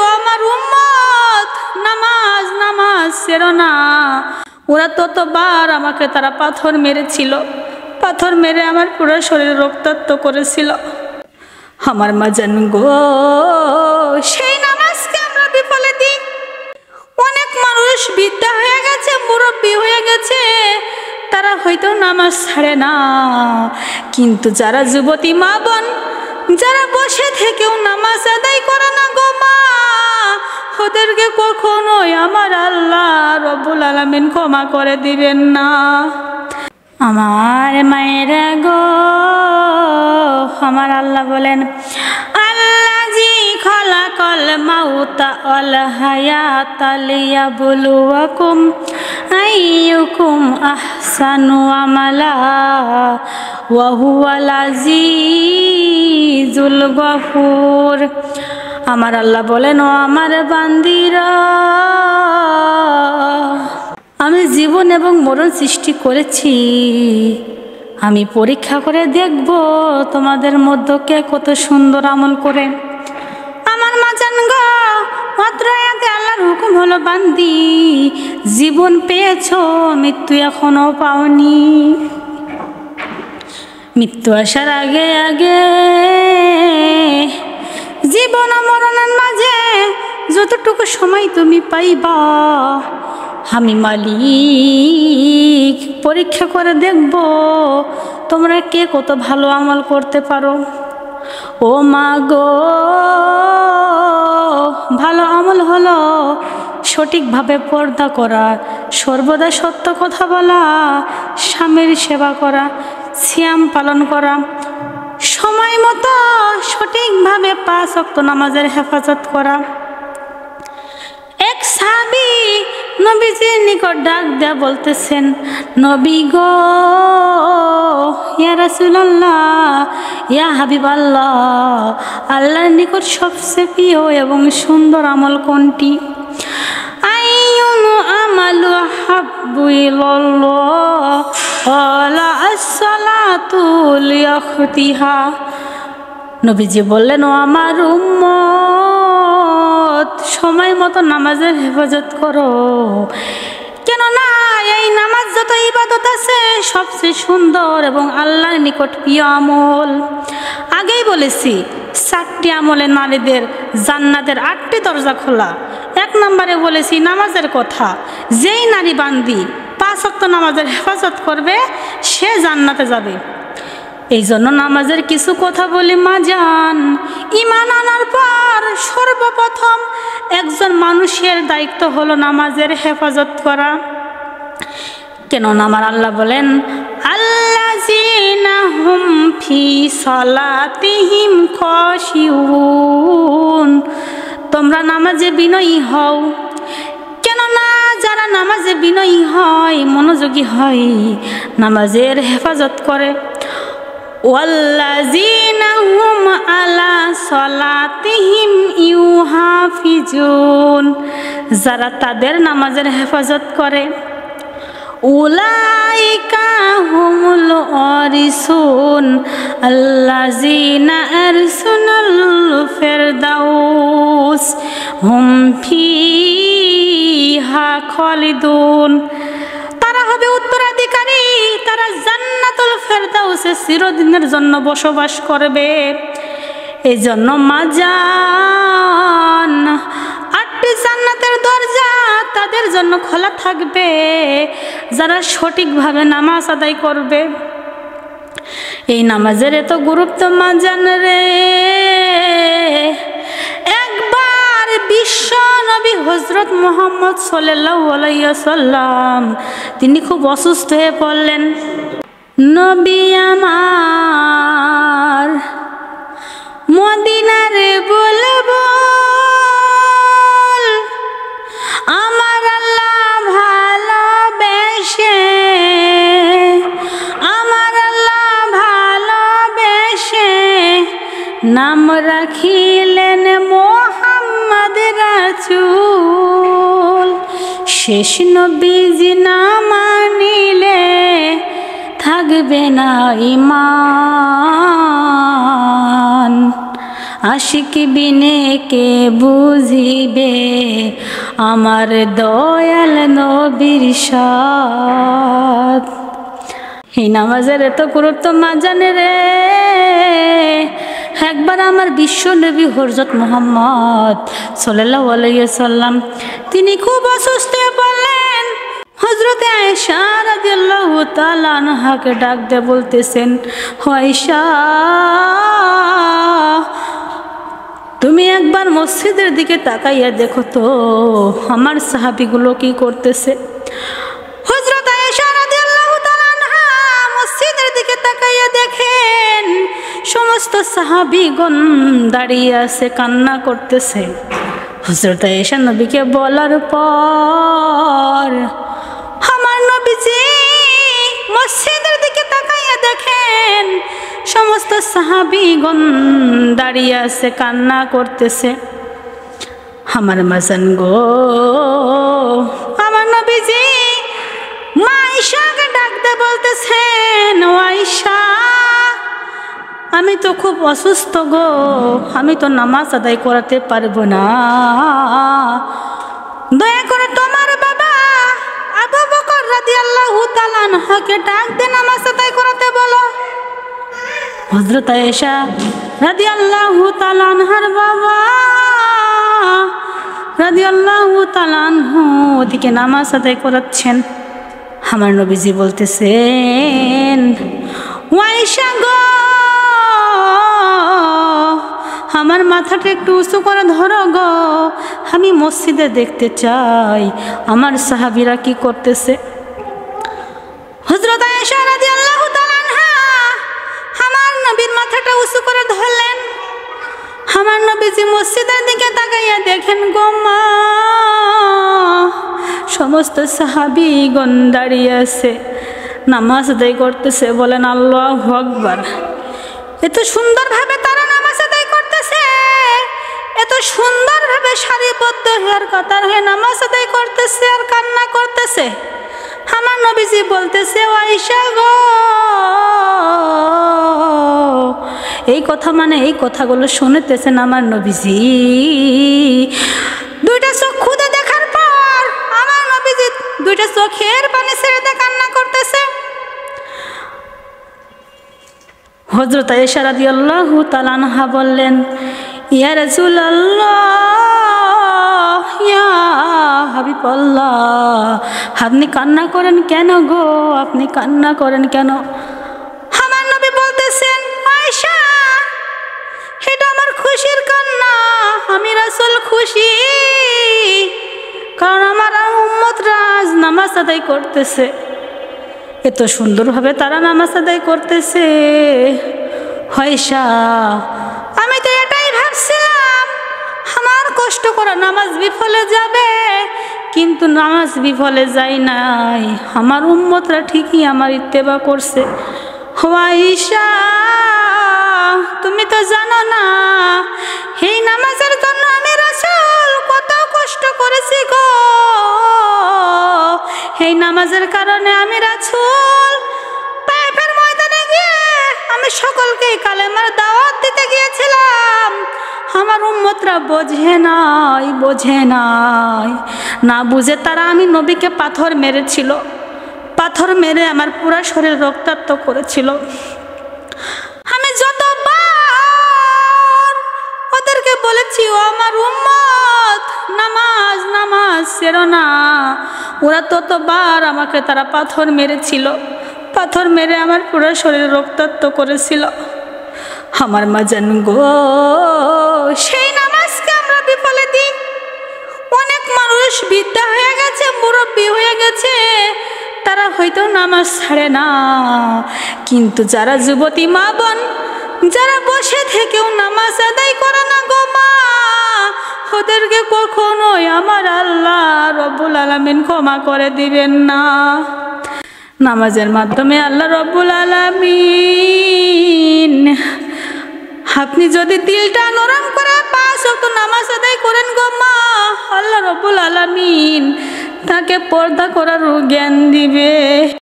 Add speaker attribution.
Speaker 1: ও আমার উম্মত, নামাজ নামাজ ছেড়ো না। ওরা ততবার আমাকে তারা পাথর মেরেছিল, পাথর মেরে আমার পুরো শরীর রক্তাক্ত করেছিল। আমার মাজান গো, সেই নামাজকে আমরা বিফলে দিই। অনেক মানুষ বৃদ্ধা হয়ে গেছে, মুরব্বী হয়ে গেছে, তারা হয়তো নামাজ ছাড়ে না, কিন্তু যারা যুবতী মা বোন, যারা বসে থেকেও নামাজ আদায় করে না গো মা, ওদেরকে কখনোই আমার আল্লাহ রব্বুল আলামিন ক্ষমা করে দিবেন না। আমার মায়েরা গো, আমার আল্লাহ বলেন, আল্লাযী খালাকাল মাউতা ওয়াল হায়াতা লিয়াবলুয়াকুম আইয়ুকুম আহসানু আমালা ওয়া হুয়াল আজিজুল গফুর। আমার আল্লাহ বলেন, ও আমার বান্দিরা, আমি জীবন এবং মরণ সৃষ্টি করেছি, আমি পরীক্ষা করে দেখব তোমাদের মধ্যে কে কত সুন্দর আমল করে। আমার মাজান গো, মাত্র আয়াতে আল্লাহর হুকুম হলো, বান্দি জীবন পেয়েছো, মৃত্যু এখনো পাওনি। মৃত্যু আসার আগে আগে জীবন মরণের মাঝে যতটুকু সময় তুমি পাইবা, আমি মালিক পরীক্ষা করে দেখব তোমরা কে কত ভালো আমল করতে পারো। ও মা গো, ভালো আমল হলো সঠিকভাবে পর্দা করা, সর্বদা সত্য কথা বলা, স্বামীর সেবা করা, সিয়াম পালন করা, সময় মতো সঠিকভাবে 5 ওয়াক্ত নামাজের হেফাজত করা। এক সাহাবী নবীজির নিকট ডাক দেয়া বলতেছেন, নবী গো, ইয়া রাসূলুল্লাহ, ইয়া হাবিবাল্লাহ, আল্লাহর নিকট সবচেয়ে প্রিয় এবং সুন্দর আমল কোনটি? আইয়ুন আমালু হাব্বু ইলাল্লাহ ক্বালা আস-সালাতু লিওয়াক্তিহা। নবীজি বললেন, ও আমার উম্মত, সময় মতো নামাজের হেফাজত করো, কেননা এই নামাজ যত ইবাদত আছে সবচেয়ে সুন্দর এবং আল্লাহর নিকট প্রিয় আমল। আগেই বলেছি 4টি আমলে নারীদের জান্নাতের 8টি দরজা খোলা। 1 নম্বরে বলেছি নামাজের কথা, যেই নারী বান্দি 5 ওয়াক্ত নামাজের হেফাজত করবে সে জান্নাতে যাবে। এই জন্য নামাজের কিছু কথা বলি মাজান। ঈমান আনার পর সর্বপ্রথম একজন মানুষের দায়িত্ব হলো নামাজের হেফাজত করা। কেননা আমার আল্লাহ বলেন, আল্লাযীনা হুম ফি সালাতিহিম খাশিউন, তোমরা নামাজে বিনয়ী হও। কেননা যারা নামাজে বিনয়ী হয়, মনোযোগী হয়, নামাজের হেফাজত করে, ওয়াল্লাযীনা হুম আলা সালাতিহিম ইউহাফিজুন, যারা তাদের নামাজের হেফাজত করে, উলাইকা হুমুল ওয়ারিসুন আল্লাযীনা আরসুনাল ফিরদাউস হুম ফিহা খালিদুন, তারা হবে উত্তরাধিকারী, তারা জান্নাতুল ফেরদাউসে চিরদিনের জন্য বসবাস করবে। এই জন্য মাজান 8টি জান্নাতের দরজা তাদের জন্য খোলা থাকবে যারা সঠিকভাবে নামাজ আদায় করবে। এই নামাজের এত গুরুত্ব মাজান রে, একবার বিশ্ব নবী হযরত মুহাম্মদ সাল্লাল্লাহু আলাইহি ওয়াসাল্লাম তিনি খুব অসুস্থ হয়ে পড়লেন। নবী আমার মদিনারে বলবো, আমার আল্লাহ ভালোবেসে, আমার আল্লাহ ভালোবেসে নাম রাখিলেন মুহাম্মদ রাসূল। শেষ নবীজি না মানিলে থাকবে না ঈমান। আশিক বিনে কে বুঝিবে আমার দয়াল নবীর সাথ। এই নামাজের এত গুরুত্ব মা জানে রে। একবার আমার বিশ্ব নবী হযরত মুহাম্মদ সাল্লাল্লাহু আলাইহি ওয়াসাল্লাম তিনি খুব অসুস্থ হয়ে পড়লেন। হযরত আয়েশা রাদিয়াল্লাহু তাআলা আনহাকে ডাক দিয়ে বলতেছেন, আয়েশা তুমি একবার মসজিদের দিকে তাকাইয়া দেখো তো আমার সাহাবীগুলো কি করতেছে। হযরত আয়েশা রাদিয়াল্লাহু তাআলা আনহা মসজিদের দিকে তাকাইয়া দেখেন সমস্ত সাহাবীগণ দাঁড়িয়ে আছে, কান্না করতেছে। হযরত আয়েশা নবীকে বলার পর আমার নবীজি মসজিদের দিকে তাকাইয়া দেখেন সমস্ত সাহাবীগণ দাঁড়িয়ে আছে, কান্না করতেছে। আমার মাজান গো, আমার নবীজি মা আয়েশাকে ডাকতে বলতেছেন, ও আয়েশা আমি তো খুব অসুস্থ গো, আমি তো নামাজ আদায় করাতে পারবো না, দয়া করে তোমার বাবা আবু বকর রাদিয়াল্লাহু তাআলা আনহুকে ডাক দিয়ে নামাজ আদায় করাতে বলো। হযরত আয়েশা রাদিয়াল্লাহু তাআলা আনহার বাবা রাদিয়াল্লাহু তাআলা আনহু ওদিকে নামাজ আদায় করাচ্ছেন। আমার নবীজি বলতেছেন, আয়েশা গো আমার মাথাটা একটু উঁচু করে ধরো গো, আমি মসজিদে দেখতে চাই আমার সাহাবীরা কি করতেছে। হযরত আয়েশা রাদিয়াল্লাহু তাআলা আনহা আমার নবীর মাথাটা উঁচু করে ধরলেন। আমার নবীজি মসজিদের দিকে তাকাইয়া দেখেন গো মা সমস্ত সাহাবীগণ দাঁড়িয়ে আছে, নামাজ আদায় করতেছে। বলেন আল্লাহু আকবার। এত সুন্দরভাবে তারা নামাজ আদায় করতেছে, এত সুন্দরভাবে সারিবদ্ধ হয়ে কাতার হয়ে নামাজ আদায় করতেছে আর কান্না করতেছে। আমার নবীজি বলতেছে, আয়েশা গো এই কথা মানে এই কথাগুলো শুনতেছেন আমার নবীজি। দুইটা চোখ খুদে দেখার পর আমার নবীজি দুইটা চোখের পানি ছেড়ে দিয়ে কান্না করতেছে। হযরত আয়েশা রাদিয়াল্লাহু তাআলা আনহা বললেন, ইয়া রাসূলুল্লাহ, ইয়া হাবিবাল্লাহ, আপনি কান্না করেন কেন গো, আপনি কান্না করেন কেন? আমার নবী বলতেছেন, আয়েশা এটা আমার খুশির কান্না, আমি রাসূল খুশি কারণ আমার উম্মতরা আজ নামাজ আদায় করতেছে, এত সুন্দরভাবে তারা নামাজ আদায় করতেছে। আয়েশা আমি তো এটাই ভাবছিলাম আমার কষ্ট করা নামাজ বিফলে যাবে, কিন্তু নামাজ বিফলে যায় নাই, আমার উম্মতরা ঠিকই আমার ইত্তেবা করছে। আয়েশা তুমি তো জানো না এই নামাজের জন্য আমি রাসূল কত কষ্ট করেছি গো, এই নামাজের কারণে আমি রাসূল তায়েফের ময়দানে গিয়ে আমি সকলকে কালেমার দাওয়াত দিতে গিয়েছিলাম, আমার উম্মতরা বোঝে নাই না বুঝে তারা আমি নবীকে পাথর মেরেছিল, পাথর মেরে আমার পুরো শরীর রক্তাক্ত করেছিল। আমি যতবার ওদেরকে বলেছি ও আমার উম্মত নামাজ নামাজ ছেড়ো না, ওরা ততবার আমাকে তারা পাথর মেরেছিল, পাথর মেরে আমার পুরো শরীর রক্তাক্ত করেছিল। আমার মাজান গো সেই নামাজকে আমরা বিফলে দিই। অনেক মানুষ বৃদ্ধা হয়ে গেছে, মুরব্বী হয়ে গেছে, তারা হয়তো নামাজ ছাড়ে না, কিন্তু যারা যুবতী মা বোন যারা বসে থেকেও নামাজ আদায় করে না গো মা, ওদেরকে কখনোই আমার আল্লাহ রব্বুল আলামিন ক্ষমা করে দিবেন না। নামাজের মাধ্যমে আল্লাহ রব্বুল আলামিন আপনি যদি দিলটা নরম করে 5 ওয়াক্ত নামাজ আদায় করেন গো মা, আল্লাহ রব্বুল আলামিন তাকে পর্দা করার জ্ঞান দিবে।